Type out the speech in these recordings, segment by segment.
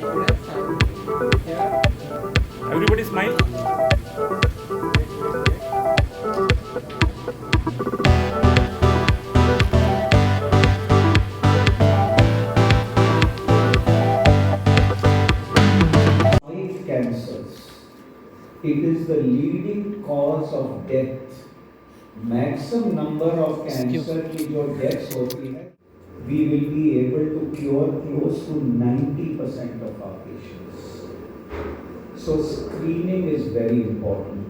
Everybody smile. Five cancers. It is the leading cause of death. Maximum number of cancer की जो deaths होती है, we will be able to cure close to 90% of our patients. So screening is very important.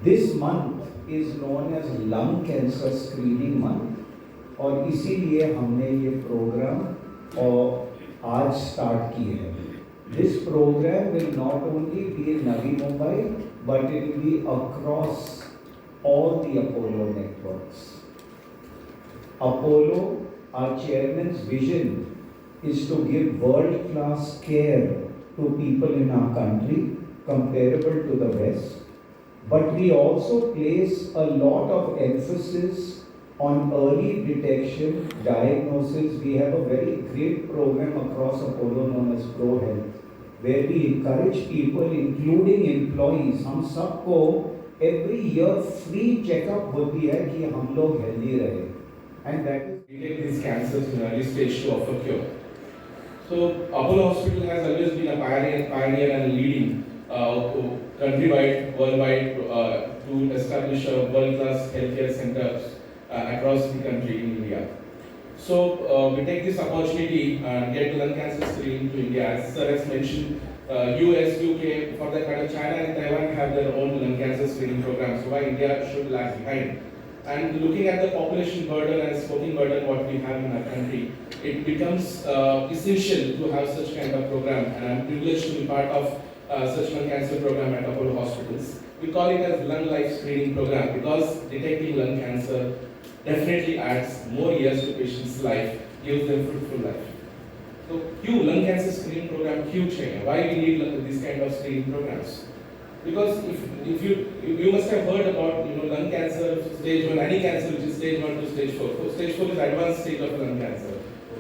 This month is known as lung cancer screening month और इसीलिए हमने ये programme और आज स्टार्ट किए हैं. This program will not only be in Navi Mumbai, but it will be across all the Apollo networks. Apollo, our chairman's vision is to give world-class care to people in our country, comparable to the West. But we also place a lot of emphasis on early detection, diagnosis. We have a very great program across Apollo known as Pro Health, where we encourage people, including employees, हम सबको every year free checkup होती है कि हम लोग healthy रहे, and that is detect these cancers in early stage to offer cure. So Apollo Hospital has always been a pioneer and leading countrywide, worldwide to establish a world-class healthcare centers across the country in India. So we take this opportunity and get lung cancer screening to India. As sir has mentioned, US, UK, for that matter, China and Taiwan have their own lung cancer screening programs. So why India should lag behind? And looking at the population burden and smoking burden what we have in our country, it becomes essential to have such kind of program. And I'm privileged to be part of such lung cancer program at Apollo Hospitals. We call it as lung life screening program because detecting lung cancer definitely adds more years to patients' life, gives them fruitful life. So, क्यों lung cancer screening program क्यों चाहिए? Why we need this kind of screening programs? Because if you must have heard about lung cancer stage 1, any cancer which is stage 1 to stage 4. So stage 4 is advanced stage of lung cancer,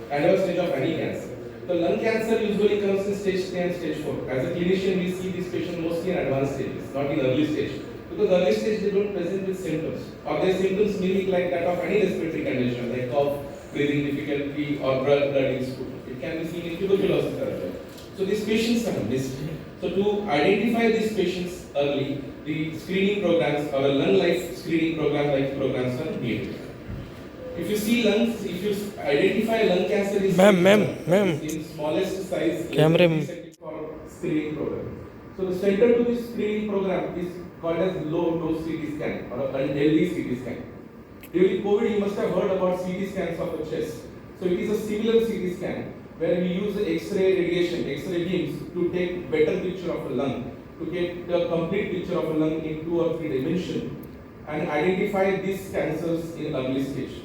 advanced stage of any cancer. So lung cancer usually comes in stage 3 and stage 4. As a clinician, we see these patients mostly in advanced stages, not in early stage. Because early stage they don't present with symptoms, or their symptoms mimic like that of any respiratory condition, like cough, breathing difficulty, or blood in stool. It can be seen in tuberculosis as well. So these patients are missed. So to identify these patients early, the screening programs or a lung life screening program like programs are needed. If you see lungs, if you identify lung cancer is in smallest size, Camera for screening program. So the center to this screening program is called as low dose CT scan or a LD CT scan. During COVID, you must have heard about CT scans of the chest. So it is a similar CT scan where we use X-ray radiation, X-ray beams to take better picture of a lung, to get the complete picture of a lung in 2 or 3 dimensions and identify these cancers in early stage.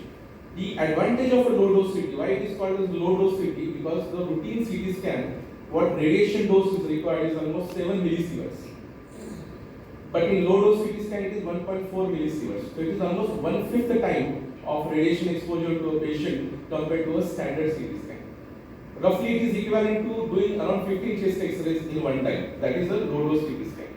The advantage of a low dose CT, why it is called as low dose CT? Because the routine CT scan, what radiation dose is required is almost 7 millisieverts. But in low dose CT scan it is 1.4 millisieverts. So it is almost 1/5 the time of radiation exposure to a patient compared to a standard CT scan. Roughly it is equivalent to doing around 15 chest X-rays in one time. That is a low dose CT scan.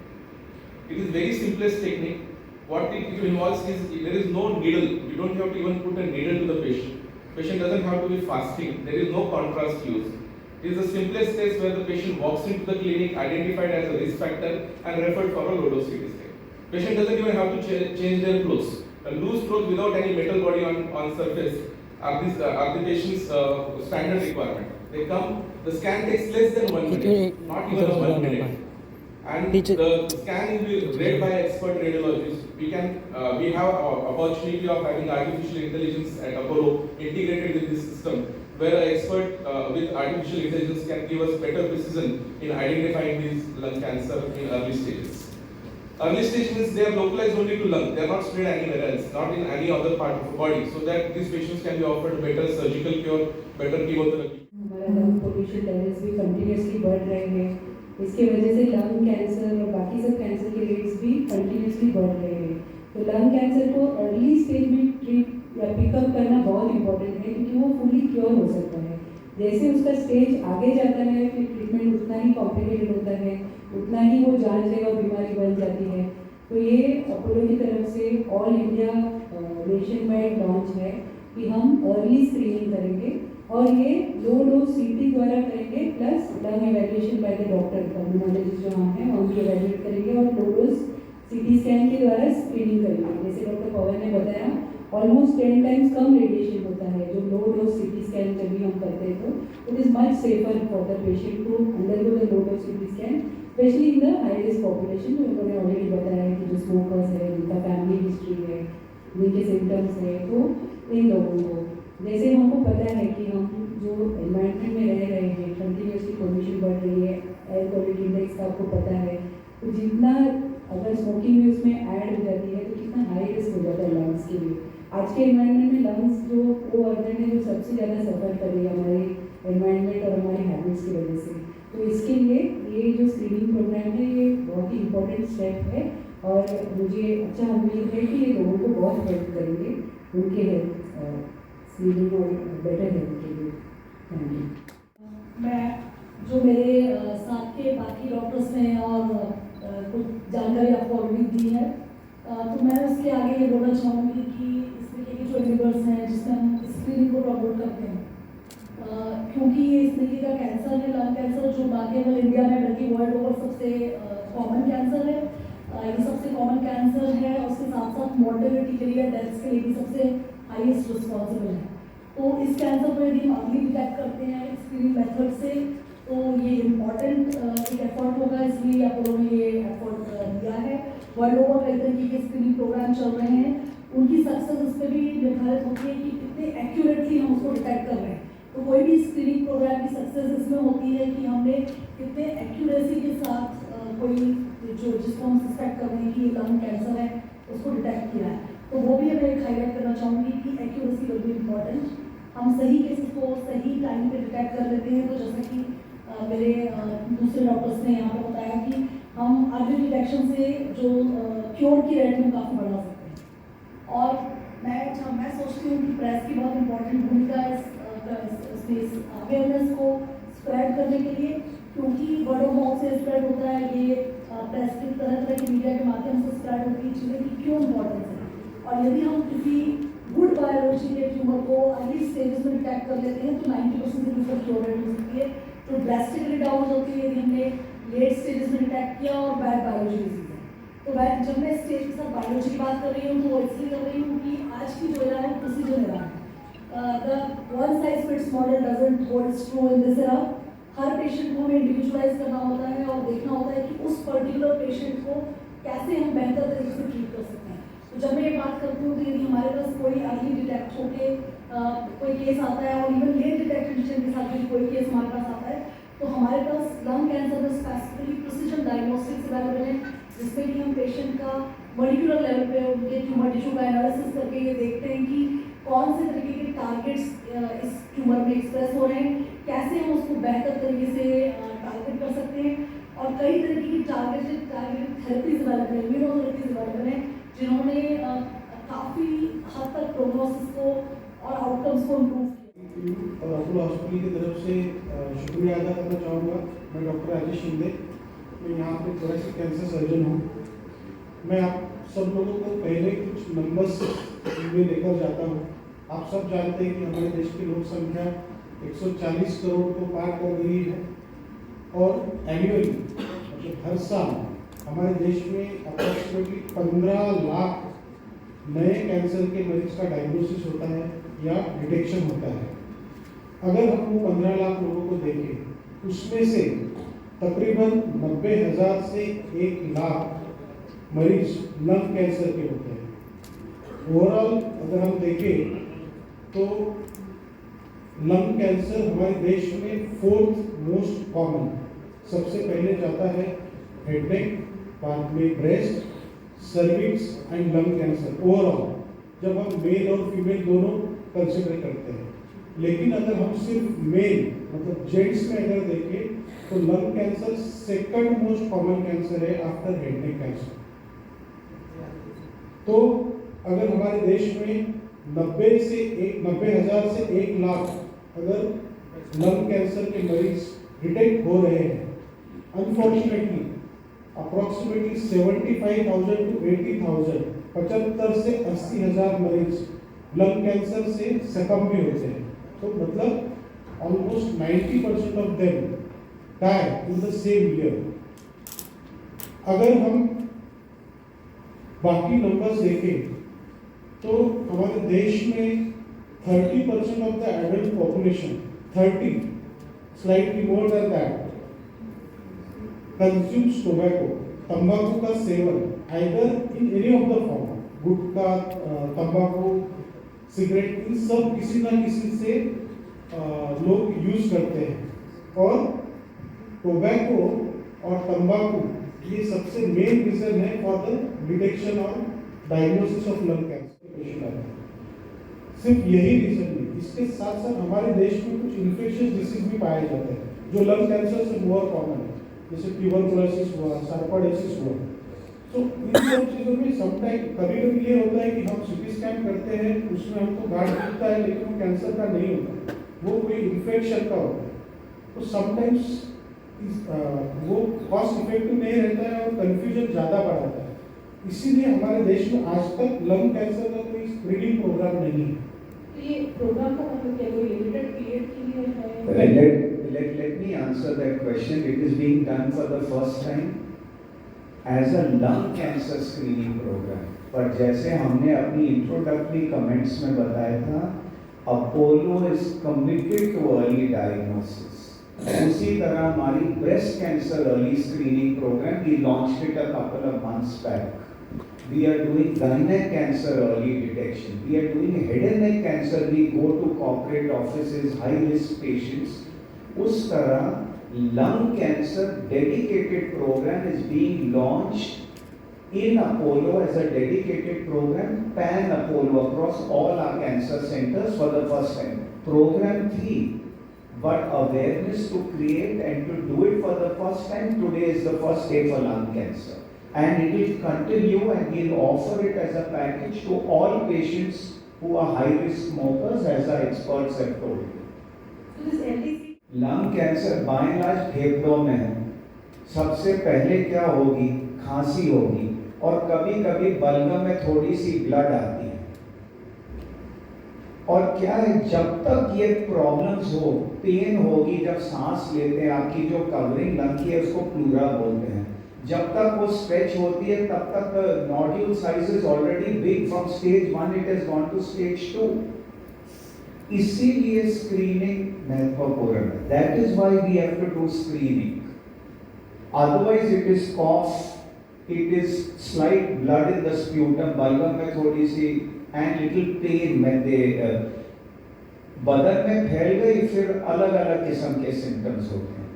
It is very simplest technique. What it involves is there is no needle. You don't have to even put a needle to the patient. Patient doesn't have to be fasting. There is no contrast used. It is the simplest test where the patient walks into the clinic, identified as a risk factor, and referred for a low dose CT scan. Patient doesn't even have to change their clothes. A loose clothes without any metal body on surface are the patient's standard requirement. They come, the scan takes less than 1 minute, not even 1 minute. And the scan is read by expert radiologists. We have opportunity of having artificial intelligence at Apollo integrated with this system, where an expert with artificial intelligence can give us better precision in identifying these lung cancer in early stages. Early stage means they are localized only to lung. They are not spread anywhere else, not in any other part of the body, so that these patients can be offered better surgical cure, better chemotherapy. हमारा lung pollution levels भी continuously बढ़ रहे हैं. इसके वजह से lung cancer और बाकी सब कैंसर के रेट्स भी कंटिन्यूसली बढ़ रहे हैं. तो लंग कैंसर को अर्ली स्टेज में ट्रीट या पिकअप करना बहुत इंपॉर्टेंट है, क्योंकि वो फुली क्योर हो सकता है. जैसे उसका स्टेज आगे जाता है, फिर ट्रीटमेंट कॉम्प्लिकेटेड होता है उतना ही वो जानलेवा बीमारी बन जाती है। तो ये अपोलो की तरफ से all India nation wide launch है कि हम अर्ली स्क्रीनिंग करेंगे और ये लो डोज सीटी द्वारा करेंगे plus lung evaluation by the doctor pulmonologist जो हम हैं उनकी इवैल्यूएट करेंगे और लो डोज सीटी स्कैन के द्वारा स्क्रीनिंग करेंगे। जैसे डॉक्टर पवन ने बताया ऑलमोस्ट 10 टाइम्स कम रेडिएशन होता है जो लो डोज सीटी स्कैन जब भी हम करते हैं तो it is much safer for the patient to undergo the low dose CT scan specially in the high risk population जो उन्होंने ऑलरेडी बताया है कि जो स्मोकर्स है जिनका फैमिली हिस्ट्री है जिनके सिम्टम्स है तो इन लोगों को जैसे हमको पता है कि हम जो एनवायरनमेंट में रह रहे हैं कंटिन्यूसली पोल्यूशन बढ़ रही है एयर क्वालिटी इंडेक्स का आपको पता है तो जितना अगर स्मोकिंग भी उसमें ऐड हो जाती है तो कितना हाई रिस्क हो जाता है लंग्स के लिए। आज के एनवायरनमेंट में लंग्स जो वो ऑर्गन है जो सबसे ज़्यादा सफ़र कर रही है हमारे एनवायरनमेंट और हमारे हैबिट्स की वजह से। तो इसके लिए ये जो स्क्रीनिंग प्रोग्राम है ये बहुत ही इम्पोर्टेंट स्टेप है और मुझे अच्छा उम्मीद है कि ये लोगों को बहुत हेल्प करेंगे उनके हेल्थ स्क्रीनिंग और बेटर हेल्थ के लिए। Thank you. मैं जो मेरे साथ के बाकी डॉक्टर्स ने और कुछ जानकारी आपको ऑलरेडी दी है तो मैं उसके आगे ये बोलना चाहूँगी कि इस तरीके के जो यूनिवर्स हैं जिसमें हम स्क्रीनिंग को प्रमोट करते हैं क्योंकि ये इस तरीके का कैंसर है लंग कैंसर जो ना केवल इंडिया में बल्कि वर्ल्ड ओवर सबसे कॉमन कैंसर है। ये सबसे कॉमन कैंसर है उसके साथ साथ मॉर्टेलिटी के लिए डेथ्स के लिए भी सबसे हाईएस्ट रिस्पॉन्सिबल है। तो इस कैंसर को यदि हम अर्ली डिटेक्ट करते हैं स्क्रीनिंग मेथड से तो ये इम्पॉर्टेंट एक एफर्ट होगा इसलिए अपोलो ने ये एफर्ट दिया है। वर्ल्ड ओवर कई तरीके के स्क्रीनिंग प्रोग्राम चल रहे हैं उनकी सक्सेस इस पर भी निर्धारित होती है कि कितने एक्यूरेटली हम उसको डिटेक्ट कर रहे हैं। तो कोई भी स्क्रीनिंग प्रोग्राम की सक्सेस इसमें होती है कि हमने कितने एक्यूरेसी के साथ कोई जो जिसको हम सस्पेक्ट कर रहे हैं कि ये लंग कैंसर है उसको डिटेक्ट किया है। तो वो भी मैं हाईलाइट करना चाहूँगी कि एक्यूरेसी विल बी इम्पॉर्टेंट। हम सही केसेस को सही टाइम पे डिटेक्ट कर लेते हैं। तो जैसा कि मेरे दूसरे डॉक्टर्स ने यहाँ पर बताया कि हम अर्ली डिटेक्शन से जो क्योर की रेट में काफ़ी बढ़ा सकते हैं। और मैं सोचती हूँ कि प्रेस की बहुत इंपॉर्टेंट भूमिका इस अवेयरनेस को स्प्रेड करने के लिए क्योंकि वर्ड ऑफ माउथ से स्प्रेड होता है। ये प्रेस की तरह तरह की मीडिया के माध्यम से स्प्रेड होती है चीज़ें कि क्यों इम्पोर्टेंस है। और यदि हम किसी गुड बायोलॉजी के ट्यूमर को अर्ली स्टेजेस में डिटेक्ट कर लेते हैं तो 90% से ऊपर क्योर रेट हो सकती है। तो ड्रास्टिकली डाउन होती है यदि हमने लेट स्टेजेस में डिटेक्ट किया और बैड बायोलॉजी डिजीज है। तो जब मैं स्टेज के साथ बायोलॉजी की बात कर रही हूँ तो वो इसलिए कर रही हूँ कि आज की जो एरा है प्रोसीजर एरा है। The one size fits model doesn't hold true in this era. Her patient को हमें इंडिविजुअलाइज करना होता है और देखना होता है कि उस पर्टिकुलर पेशेंट को कैसे हम बेहतर तरीके से ट्रीट कर सकते हैं। तो जब मैं ये बात करती हूँ तो यदि हमारे पास कोई अर्ली डिटेक्ट होके कोई केस आता है और इवन लेट डिटेक्शन के साथ भी कोई केस हमारे पास आता है तो हमारे पास लंग कैंसर में स्पेसिफिकली प्रिसिजन डायग्नोस्टिक्स अवेलेबल है जिसमें कि हम पेशेंट का मॉलिक्यूलर लेवल पे उनके ट्यूमर टिश्यू का एनालिसिस करके ये देखते हैं कि कौन से तरीके के टारगेट्स इस ट्यूमर में एक्सप्रेस हो रहे हैं, कैसे हम उसको बेहतर तरीके से टारगेट कर सकते हैं। और कई तरीके की टारगेटेड थेरेपीज अवेलेबल है, इम्यूनोथेरेपीज अवेलेबल हैं जिन्होंने काफ़ी हद तक प्रोग्नोसिस को और आउटकम्स को इम्प्रूव किया। और अपोलो हॉस्पिटल की तरफ से शुक्रिया अदा करना चाहूँगा। मैं डॉक्टर राजेश शिंदे, मैं यहाँ पे थोरेसिक कैंसर सर्जन हूँ। मैं आप सब लोगों को पहले कुछ नंबर्स में लेकर जाता हूँ। आप सब जानते हैं कि हमारे देश की लोक संख्या 140 करोड़ को पार कर गई है और एनुअली मतलब हर साल हमारे देश में अप्रॉक्सीमेटली 15 लाख नए कैंसर के मरीज का डायग्नोसिस होता है या डिटेक्शन होता है। अगर हम वो 15 लाख लोगों को देखें उसमें से तकरीबन 90,000 से 1 लाख मरीज लंग कैंसर के होते हैं। ओवरऑल अगर हम देखें तो लंग कैंसर हमारे देश में 4th मोस्ट कॉमन, सबसे पहले जाता है हेड नेक, बाद में breast, cervix and lung cancer. Overall जब हम मेल और फीमेल दोनों कंसिडर करते हैं, लेकिन अगर हम सिर्फ मेल मतलब जेंट्स में अगर देखें तो lung cancer 2nd most common cancer है आफ्टर हेड नेक कैंसर। तो अगर हमारे देश में 90,000 से 1 लाख अगर लंग कैंसर के मरीज डिटेक्ट हो रहे हैं अनफॉर्चुनेटली अप्रॉक्सीमेटली 75,000 to 80,000 75 से 80,000 मरीज लंग कैंसर से सकम भी होते हैं। तो मतलब almost 90% of them die in the same year. अगर हम बाकी नंबर्स देखें तो हमारे देश में 30% of the adult population 30 slightly more than that consumes tobacco, तंबाकू का सेवन either in any of the form, gutkha, तंबाकू, सिगरेट, इन सब किसी ना किसी से लोग यूज करते हैं। और टोबैको और तंबाकू ये सबसे मेन रीजन है फॉर द डिटेक्शन और diagnosis of lung cancer patient आते हैं। सिर्फ यही रीजन नहीं, इसके साथ साथ हमारे देश में कुछ इन्फेक्शियस डिसीज भी पाए जाते हैं जो लंग कैंसर से मोर कॉमन है, जैसे ट्यूबरकुलोसिस हुआ, सर्कोइडोसिस हुआ। तो इन सब चीज़ों में समटाइम कभी कभी ये होता है कि हम सीटी स्कैन करते हैं, उसमें हमको गांठ दिखता है लेकिन वो कैंसर का नहीं होता, वो कोई इन्फेक्शन का होता है। तो समटाइम्स वो कॉस्ट इफेक्टिव नहीं रहता है और कंफ्यूजन ज़्यादा बढ़ाता है। इसीलिए हमारे देश में आज तक लंग कैंसर का कोई स्क्रीनिंग प्रोग्राम नहीं है। तो ये प्रोग्राम का मतलब क्या, कोई लिमिटेड पीरियड के लिए है? Let me answer that question. It is being done for the first time as a lung cancer screening program. पर जैसे हमने अपनी इंट्रोडक्टरी कमेंट्स में बताया था, Apollo is committed to early diagnosis. उसी तरह हमारी breast cancer early screening programme, we launched it a couple of months back. We are doing gynec cancer early detection. We are doing head and neck cancer. We go to corporate offices, high risk patients. उस तरह lung cancer dedicated program is being launched in Apollo as a dedicated program, pan Apollo across all our cancer centers for the first time. Program 3, but awareness to create and to do it for the first time. Today is the first day for lung cancer. And it will continue and we'll offer it as a package to all patients who are high risk smokers, as our experts have told you. So this LDC lung cancer by and large फेफड़ों में है। सबसे पहले क्या होगी, खांसी होगी और कभी कभी बलगम में थोड़ी सी ब्लड आती है। और क्या है, जब तक ये प्रॉब्लम्स हो, पेन होगी जब सांस लेते हैं, आपकी जो कवरिंग लंग की है उसको प्लूरा बोलते हैं, जब तक वो स्ट्रेच होती है तब तक nodule size is already big, from stage 1 it has gone to stage 2। इसीलिए स्क्रीनिंग महत्वपूर्ण है। That is why we have to do screening, otherwise it is cough, it is slight blood in the sputum, बलगम में थोड़ी सी and little pain में दे बदन में फैल गई, फिर अलग अलग किस्म के सिम्टम्स होते हैं।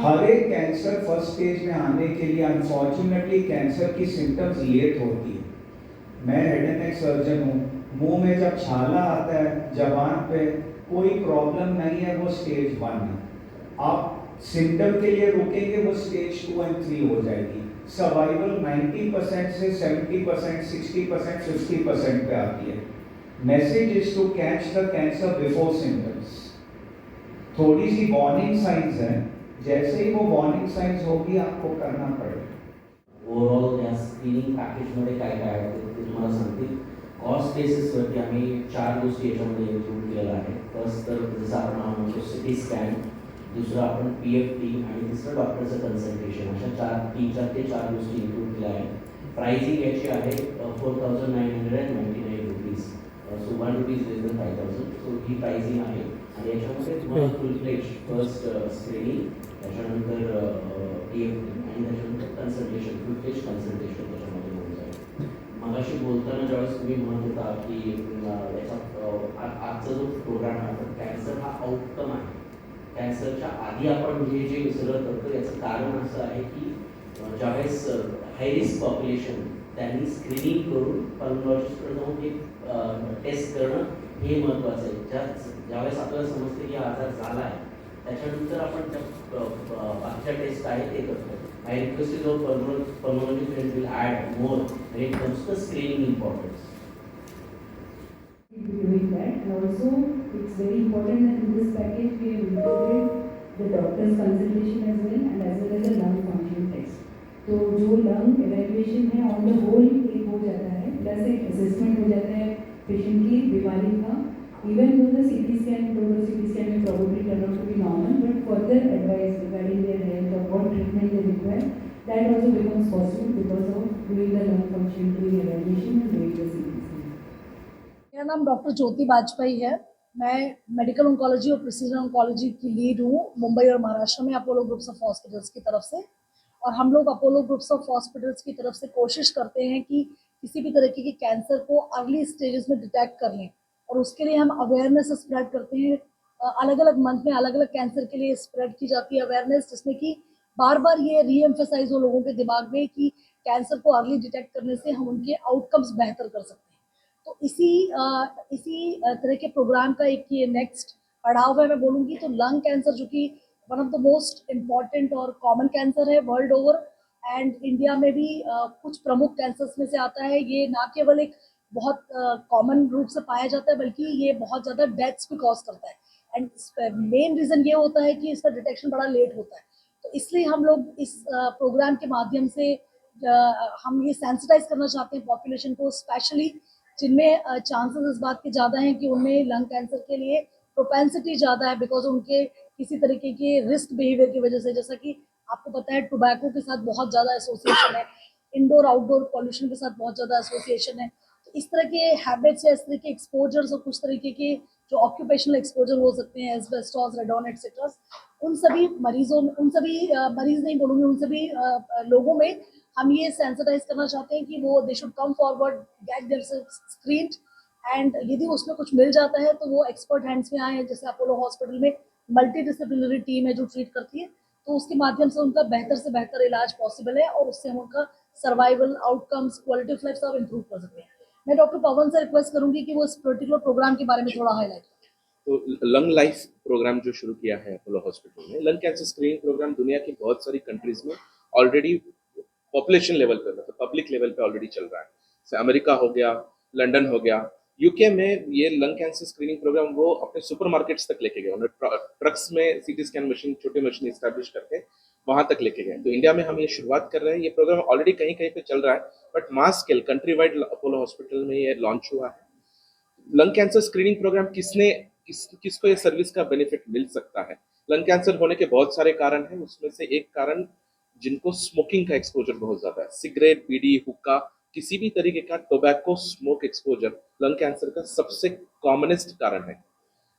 हर एक कैंसर फर्स्ट स्टेज में आने के लिए अनफॉर्चुनेटली कैंसर की सिम्टम्स लेट होती है। मैं हेड एंड नेक सर्जन हूँ, मुंह में जब छाला आता है जबान पे, कोई प्रॉब्लम नहीं है, वो स्टेज 1 है। आप सिम्टम के लिए रुकेंगे, वो स्टेज 2 और 3 हो जाएगी। सर्वाइवल 90% से 70%, 60%, 50% पे आती है। Message is to catch the cancer before symptoms. थोड़ी सी वार्निंग साइंस है, जैसे ही वो वार्निंग साइंस होगी आपको करना पड़ेगा। ओव्हरऑल या स्क्रीनिंग पॅकेजमध्ये काय काय आहे ते तुम्हाला सांगतील। कॉस्ट बेसिसवरती आम्ही 4 गोष्टी याच्यामध्ये इन्क्लूड केलेल्या आहे। फर्स्ट तर जसं आपण म्हणतो सिटी स्कॅन, दुसरं आपण PFT आणि तिसरं डॉक्टरचं कन्सल्टेशन, अशा 3 ते 4 गोष्टी इन्क्लूड केल्या आहेत। प्राइसिंग याची आहे 4,999 रुपीज, सो 1 रुपीज लेस दॅन 5,000, सो ही प्राइसिंग आहे। आणि याच्यामध्ये तुम्हाला फुल फ्लेज फर्स्ट स्क्रीनिंग, त्याच्यानंतर PFT आणि त्याच्यानंतर कन्सल्टेशन, फुल फ्लेज कन्सल्टेशन त्याच्यामध्ये होऊन जाईल। मगाशी बोलताना ज्यावेळेस तुम्ही म्हणत होता की याचा आजचा जो प्रोग्राम आहे, तर कॅन्सर हा आउटकम आहे। कॅन्सरच्या आधी आपण जे सगळं करतो याचं कारण असं आहे की ज्यावेळेस हाय रिस्क पॉप्युलेशन त्यांनी स्क्रीनिंग करून पल्मोलॉजिस्टकडे जाऊन एक टेस्ट करणं हे महत्त्वाचं आहे। ज्यावेळेस आपल्याला समजते की आजार झाला आहे, त्याच्यानंतर आपण त्या बाकीच्या टेस्ट आहे ते करतो। I request you pulmonary friends will add more when it comes to screening importance. We'll be doing that, and also it's very important that in this package we have included the doctor's consultation as well as a lung function test. तो जो lung evaluation है on the whole एक हो जाता है, plus एक assessment हो जाता है पेशेंट की बीमारी का, even though the CT scan total CT scan में probably turn out to be normal, but further advice regarding their health or what treatment they require, that also becomes possible because of doing the lung function, doing evaluation and doing the CT scan. मेरा नाम doctor ज्योति वाजपेयी है। मैं medical oncology और precision oncology की lead हूँ मुंबई और महाराष्ट्र में Apollo groups of hospitals की तरफ से। और हम लोग अपोलो ग्रुप्स ऑफ हॉस्पिटल्स की तरफ से कोशिश करते हैं कि किसी भी तरीके के कैंसर को अर्ली स्टेजेस में डिटेक्ट कर लें, और उसके लिए हम अवेयरनेस स्प्रेड करते हैं। अलग अलग मंथ में अलग अलग कैंसर के लिए स्प्रेड की जाती है अवेयरनेस, जिसमें कि बार बार ये रीएम्फेसाइज हो लोगों के दिमाग में कि कैंसर को अर्ली डिटेक्ट करने से हम उनके आउटकम्स बेहतर कर सकते हैं। तो इसी तरह के प्रोग्राम का एक ये नेक्स्ट पड़ाव है मैं बोलूँगी। तो लंग कैंसर जो कि one of the most important और कॉमन कैंसर है वर्ल्ड ओवर, एंड इंडिया में भी कुछ प्रमुख कैंसर्स में से आता है। ये ना केवल एक बहुत कॉमन रूप से पाया जाता है, बल्कि ये बहुत ज़्यादा डेथ्स भी कॉज करता है। एंड मेन रीज़न ये होता है कि इसका डिटेक्शन बड़ा लेट होता है। तो इसलिए हम लोग इस प्रोग्राम के माध्यम से हम ये सेंसिटाइज करना चाहते हैं पॉपुलेशन को, स्पेशली जिनमें चांसेस इस बात के ज़्यादा हैं कि उनमें लंग कैंसर के लिए प्रोपेंसिटी ज़्यादा है, बिकॉज उनके किसी तरीके के रिस्क बिहेवियर की वजह से। जैसा कि आपको पता है टोबैको के साथ बहुत ज़्यादा एसोसिएशन है, इंडोर आउटडोर पॉल्यूशन के साथ बहुत ज़्यादा एसोसिएशन है। तो इस तरह के हैबिट्स या इस तरह के एक्सपोजर्स और कुछ तरीके के जो ऑक्यूपेशनल एक्सपोजर हो सकते हैं, एस्बेस्टॉस, रेडॉन एक्सेट्रा, उन सभी मरीजों में, उन सभी मरीज नहीं बोलूँगी, उन सभी लोगों में हम ये सेंसिटाइज करना चाहते हैं कि वो they should come forward, get themselves screened, and यदि उसमें कुछ मिल जाता है तो वो एक्सपर्ट हैंड्स में आए। जैसे अपोलो हॉस्पिटल में मल्टी डिसिप्लिनरी टीम है जो ट्रीट करती है, तो उसके माध्यम से उनका बेहतर से बेहतर इलाज पॉसिबल है, और उससे हम उनका survival outcomes, quality of life सब इम्प्रूव कर सकते हैं। मैं डॉक्टर पवन से रिक्वेस्ट करूंगी कि वो इस पर्टिकुलर प्रोग्राम के बारे में थोड़ा हाईलाइट करें। तो लंग लाइफ प्रोग्राम जो शुरू किया है अपोलो हॉस्पिटल में, लंग कैंसर स्क्रीनिंग प्रोग्राम दुनिया की बहुत सारी कंट्रीज में ऑलरेडी पॉपुलेशन लेवल पे, मतलब पब्लिक लेवल पे ऑलरेडी चल रहा है। जैसे अमेरिका हो गया, लंदन हो गया, यूके में ये लंग कैंसर स्क्रीनिंग प्रोग्राम वो अपने सुपरमार्केट्स तक लेके गए। उन्होंने ट्रक्स में सीटी स्कैन मशीन, छोटी मशीन स्टैब्लिश करके वहां तक लेके गए। तो इंडिया में हम ये शुरुआत कर रहे हैं। ये प्रोग्राम ऑलरेडी कहीं कहीं पे चल रहा है, but mass scale country wide Apollo hospital में ये लॉन्च हुआ है। लंग कैंसर स्क्रीनिंग प्रोग्राम किसको ये सर्विस का बेनिफिट मिल सकता है? लंग कैंसर होने के बहुत सारे कारण हैं, उसमें से एक कारण जिनको स्मोकिंग का एक्सपोजर बहुत ज्यादा है, सिगरेट, बीड़ी, हुक्का, किसी भी तरीके का tobacco smoke exposure lung cancer का सबसे कॉमनेस्ट कारण है।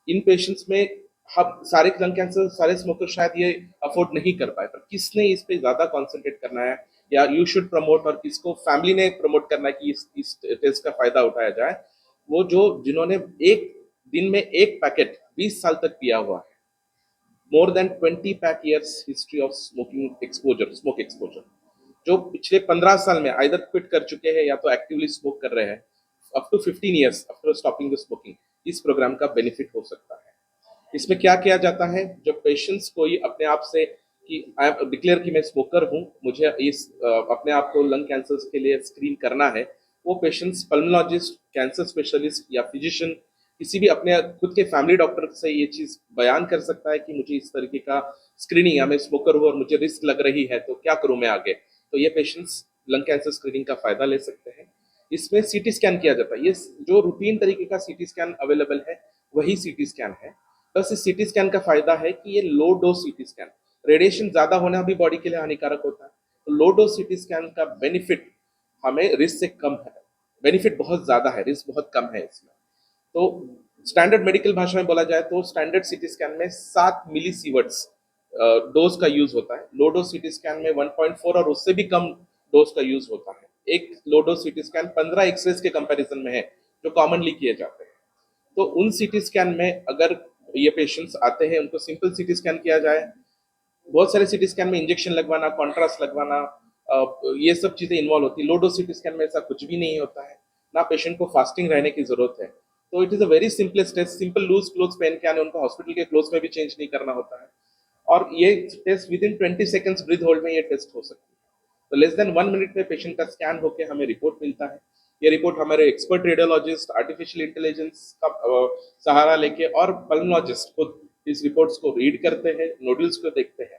इन पेशेंट्स में हम सारे लंग कैंसर, सारे स्मोकर शायद ये अफोर्ड नहीं कर पाए, पर किसने इस पे ज्यादा कॉन्सेंट्रेट करना है या यू शुड प्रमोट, और किसको फैमिली ने प्रमोट करना है कि इस टेस्ट का फायदा उठाया जाए, वो जिन्होंने एक दिन में एक पैकेट 20 साल तक पिया हुआ है, more than 20 pack years history of smoke exposure, जो पिछले 15 साल में आइदर क्विट कर चुके हैं या तो एक्टिवली स्मोक कर रहे हैं, up to 15 years after stopping the smoking, इस प्रोग्राम का बेनिफिट हो सकता है। इसमें क्या किया जाता है, जब पेशेंट्स कोई अपने आप से कि आई एम डिक्लेयर कि मैं स्मोकर हूँ, मुझे इस अपने आप को लंग कैंसर के लिए स्क्रीन करना है, वो पेशेंट्स पल्मोलॉजिस्ट, कैंसर स्पेशलिस्ट या फिजिशियन, किसी भी अपने खुद के फैमिली डॉक्टर से ये चीज बयान कर सकता है कि मुझे इस तरीके का स्क्रीनिंग, या मैं स्मोकर हूँ और मुझे रिस्क लग रही है, तो क्या करूँ मैं आगे। तो ये पेशेंट्स लंग कैंसर स्क्रीनिंग का फायदा ले सकते हैं। इसमें सीटी स्कैन किया जाता है। ये जो रूटीन तरीके का सीटी स्कैन अवेलेबल है वही सीटी स्कैन है। बस इस सीटी स्कैन का फायदा है कि ये लो डोज सीटी स्कैन, रेडिएशन ज्यादा होना भी बॉडी के लिए हानिकारक होता है, तो लो डोज सीटी स्कैन का बेनिफिट हमें रिस्क से कम है, बेनिफिट बहुत ज्यादा है, रिस्क बहुत कम है इसमें। तो स्टैंडर्ड मेडिकल भाषा में बोला जाए तो स्टैंडर्ड सीटी स्कैन में 7 मिलीसीवर्ट्स डोज का यूज होता है। लो डोज सीटी स्कैन में 1.4 और उससे भी कम डोज का यूज होता है। एक low dose CT scan 15 x-rays के कंपैरिजन में है जो कॉमनली किए जाते हैं। तो उन सीटी स्कैन में अगर ये पेशेंट्स आते हैं, उनको सिंपल सीटी स्कैन किया जाए, बहुत सारे सीटी स्कैन में इंजेक्शन लगवाना, कॉन्ट्रास्ट लगवाना, ये सब चीजें इन्वॉल्व होती है। लो डोज सीटी स्कैन में ऐसा कुछ भी नहीं होता है, ना पेशेंट को फास्टिंग रहने की जरूरत है। तो it is a very simplest test, simple loose cloth पहन के आने, उनको हॉस्पिटल के क्लोथ में भी चेंज नहीं करना होता है, और ये test within 20 seconds breath hold में ये टेस्ट हो सकती है। तो लेस देन 1 मिनट में पेशेंट का स्कैन होकर हमें रिपोर्ट मिलता है। ये रिपोर्ट हमारे एक्सपर्ट रेडियोलॉजिस्ट, आर्टिफिशियल इंटेलिजेंस का सहारा लेके और पल्मोलॉजिस्ट खुद इस रिपोर्ट्स को रीड करते हैं, नोड्यूल्स को देखते हैं।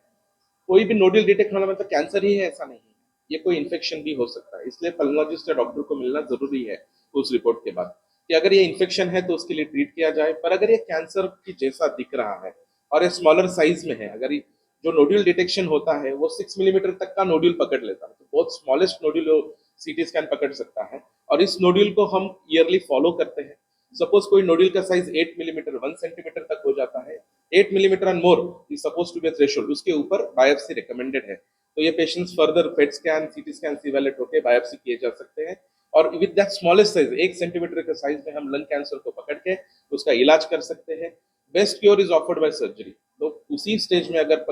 कोई भी नोड्यूल डिटेक्ट होना मतलब कैंसर ही है ऐसा नहीं है, ये कोई इन्फेक्शन भी हो सकता है। इसलिए पल्मोलॉजिस्ट या डॉक्टर को मिलना जरूरी है उस रिपोर्ट के बाद कि अगर ये इन्फेक्शन है तो उसके लिए ट्रीट किया जाए। पर अगर ये कैंसर की जैसा दिख रहा है और ये स्मॉलर साइज में है, अगर जो नोड्यूल डिटेक्शन होता है वो 6 मिलीमीटर तक का नोड्यूल पकड़ लेता है, तो बहुत स्मॉलेस्ट नोड्यूल सीटी स्कैन पकड़ सकता है। और इस नोड्यूल को हम ईयरली फॉलो करते हैं। सपोज कोई नोड्यूल का साइज 8 मिलीमीटर 1 सेंटीमीटर तक हो जाता है, 8 millimetre and more is suppose to be threshold, उसके ऊपर बायोप्सी रिकमेंडेड है। तो ये patients further PET scan, CT scan, सीवैलेट होकर बायोप्सी किए जा सकते हैं। और with that smallest size 1 centimetre के साइज में हम लंग कैंसर को पकड़ के उसका इलाज कर सकते हैं। Best cure is offered by surgery. तो उसी स्टेज में अगर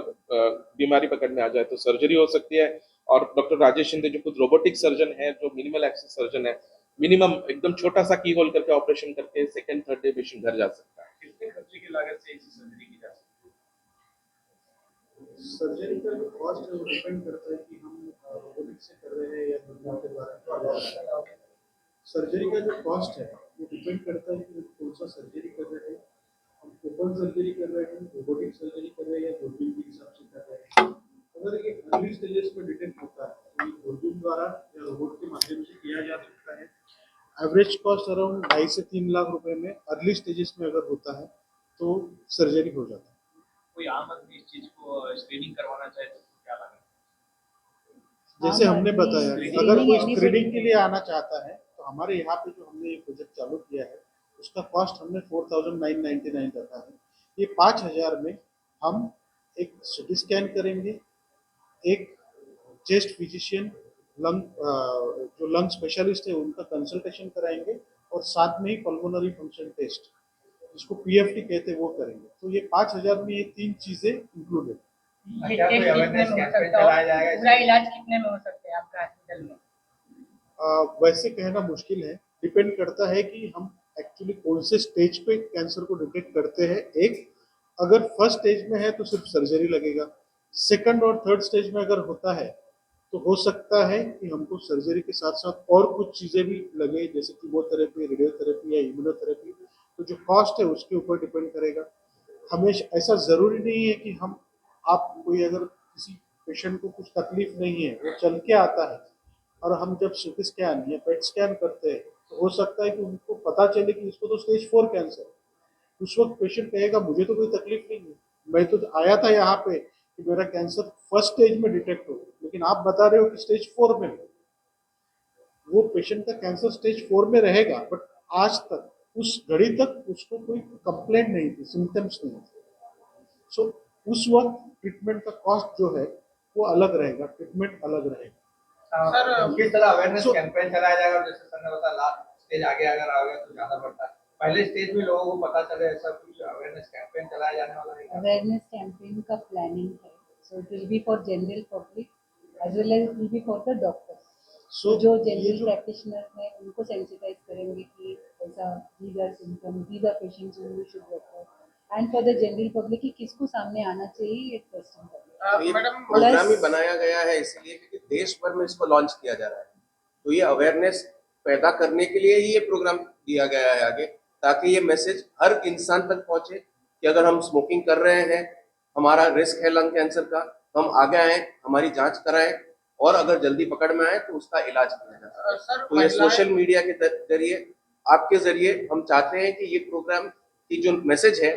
बीमारी पकड़ में आ जाए तो सर्जरी हो सकती है। और डॉक्टर राजेश शिंदे जो खुद रोबोटिक सर्जन है, जो मिनिमल एक्सेस सर्जन है, मिनिमम एकदम छोटा सा की होल करके ऑपरेशन करके सेकंड थर्ड डे पेशेंट घर जा सकता है। कितने खर्चे की लागत से ऐसी सर्जरी की जा सकती है? सर्जरी का जो कॉस्ट है वो डिपेंड करता है कि हम रोबोटिक से कर रहे हैं या दुनिया के द्वारा। सर्जरी का जो कॉस्ट है वो डिपेंड करता है कि कौन सा सर्जरी कर रहे हैं, हम ओपन सर्जरी कर रहे हैं, रोबोटिक सर्जरी कर रहे हैं या दूरबीन के हिसाब से कर रहे हैं। अगर ये अर्ली स्टेजेस में डिटेक्ट होता है तो ये दूरबीन द्वारा या रोबोट के माध्यम से किया जा सकता है। एवरेज कॉस्ट अराउंड 2.5 से 3 लाख रुपए में अर्ली स्टेजेस में अगर होता है तो सर्जरी हो जाता है। कोई आम आदमी इस चीज को स्क्रीनिंग करवाना चाहे तो क्या लागत? जैसे आम हमने आदमी बताया, screening अगर कोई anybody स्क्रीनिंग के लिए आना चाहता है तो हमारे यहाँ पे जो हमने ये प्रोजेक्ट चालू किया है उसका कॉस्ट हमने 4,999 रखा है। ये 5,000 में हम एक सिटी स्कैन करेंगे, एक चेस्ट फिजिशियन, जो लंग स्पेशलिस्ट है उनका कंसल्टेशन कराएंगे और साथ में ही पल्मोनरी फंक्शन टेस्ट जिसको पीएफटी कहते हैं वो करेंगे। तो ये 5,000 में ये 3 चीजें इंक्लूडेड। पूरा इलाज कितने में हो सकते हैं आपका हॉस्पिटल में? वैसे कहना मुश्किल है, डिपेंड करता है कि हम एक्चुअली कौन से स्टेज पे कैंसर को डिटेक्ट करते हैं। एक अगर फर्स्ट स्टेज में है तो सिर्फ सर्जरी लगेगा, सेकंड और थर्ड स्टेज में अगर होता है तो हो सकता है कि हमको सर्जरी के साथ साथ और कुछ चीज़ें भी लगे जैसे कीमोथेरेपी, रेडियोथेरेपी या इम्यूनोथेरेपी। तो जो कॉस्ट है उसके ऊपर डिपेंड करेगा। हमेशा ऐसा ज़रूरी नहीं है कि हम आप कोई अगर किसी पेशेंट को कुछ तकलीफ नहीं है वो चल के आता है और हम जब सीटी स्कैन या पेट स्कैन करते हैं तो हो सकता है कि उनको पता चले कि इसको तो स्टेज 4 कैंसर है। उस वक्त पेशेंट कहेगा मुझे तो कोई तकलीफ नहीं है, मैं तो आया था यहाँ पे कि मेरा कैंसर फर्स्ट स्टेज में डिटेक्ट हो, लेकिन आप बता रहे हो कि स्टेज 4 में। वो पेशेंट का कैंसर स्टेज 4 में रहेगा बट आज तक उस घड़ी तक उसको कोई कंप्लेंट नहीं थी, सिम्टम्स नहीं थे। सो उस वक्त ट्रीटमेंट का कॉस्ट जो है वो अलग रहेगा, ट्रीटमेंट अलग रहेगा। सर किस तरह अवेयरनेस कैंपेन चलाया जाएगा? जैसे सर ने बताया लास्ट स्टेज आगे अगर आ गया तो ज्यादा बढ़ता है, पहले स्टेज में लोगों को पता चले, ऐसा कुछ अवेयरनेस कैंपेन चलाया जाने वाला है? अवेयरनेस कैंपेन का प्लानिंग है, so it will be for general public as well as will be for the doctors. So, जो ये जनरल जो प्रैक्टिशनर है उनको सेंसिटाइज करेंगे कि ऐसा these are symptoms, these are patients who should refer, and for the general public कि किसको सामने आना चाहिए ये टेस्टिंग करना। मैडम प्रोग्राम ही बनाया गया है इसलिए क्योंकि देश भर में इसको लॉन्च किया जा रहा है, तो ये अवेयरनेस पैदा करने के लिए ही ये प्रोग्राम दिया गया है आगे, ताकि ये मैसेज हर इंसान तक पहुंचे कि अगर हम स्मोकिंग कर रहे हैं, हमारा रिस्क है लंग कैंसर का, हम आगे आए, हमारी जांच कराएं और अगर जल्दी पकड़ में आए तो उसका इलाज किया जाए। तो ये सोशल मीडिया के जरिए, आपके जरिए हम चाहते हैं कि ये प्रोग्राम की जो मैसेज है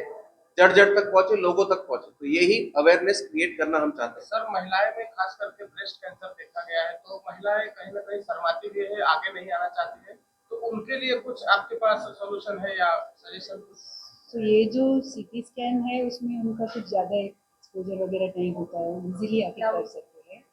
जड़ जड़ तक पहुंचे, लोगों तक पहुंचे, तो यही अवेयरनेस क्रिएट करना हम चाहते हैं। सर महिलाएं में खास करके ब्रेस्ट कैंसर देखा गया है, तो महिलाएं कहीं ना कहीं शर्माती भी है, आगे नहीं आना चाहती है, तो उनके लिए कुछ आपके पास सोल्यूशन है या सजेशन? तो ये जो सीटी स्कैन है उसमें उनका कुछ ज़्यादा एक्सपोजर वगैरह नहीं होता है, इजीली आके कर सकते हैं।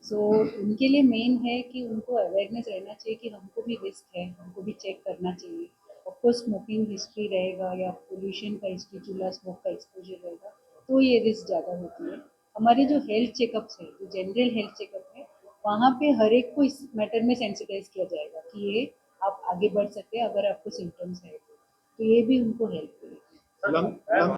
सो उनके लिए मेन है कि उनको अवेयरनेस रहना चाहिए कि हमको भी रिस्क है, हमको भी चेक करना चाहिए। ऑफकोर्स स्मोकिंग हिस्ट्री रहेगा या पोल्यूशन का हिस्ट्री, चूल्हा स्मोक का एक्सपोजर रहेगा तो ये रिस्क ज़्यादा होती है। हमारे जो हेल्थ चेकअप्स है, जो जनरल हेल्थ चेकअप है, वहाँ पे हर एक को इस मैटर में सेंसिटाइज किया जाएगा कि ये आप आगे बढ़ सकते हैं अगर आपको सिम्टम्स है तो ये भी उनको हेल्प करेगा। लंग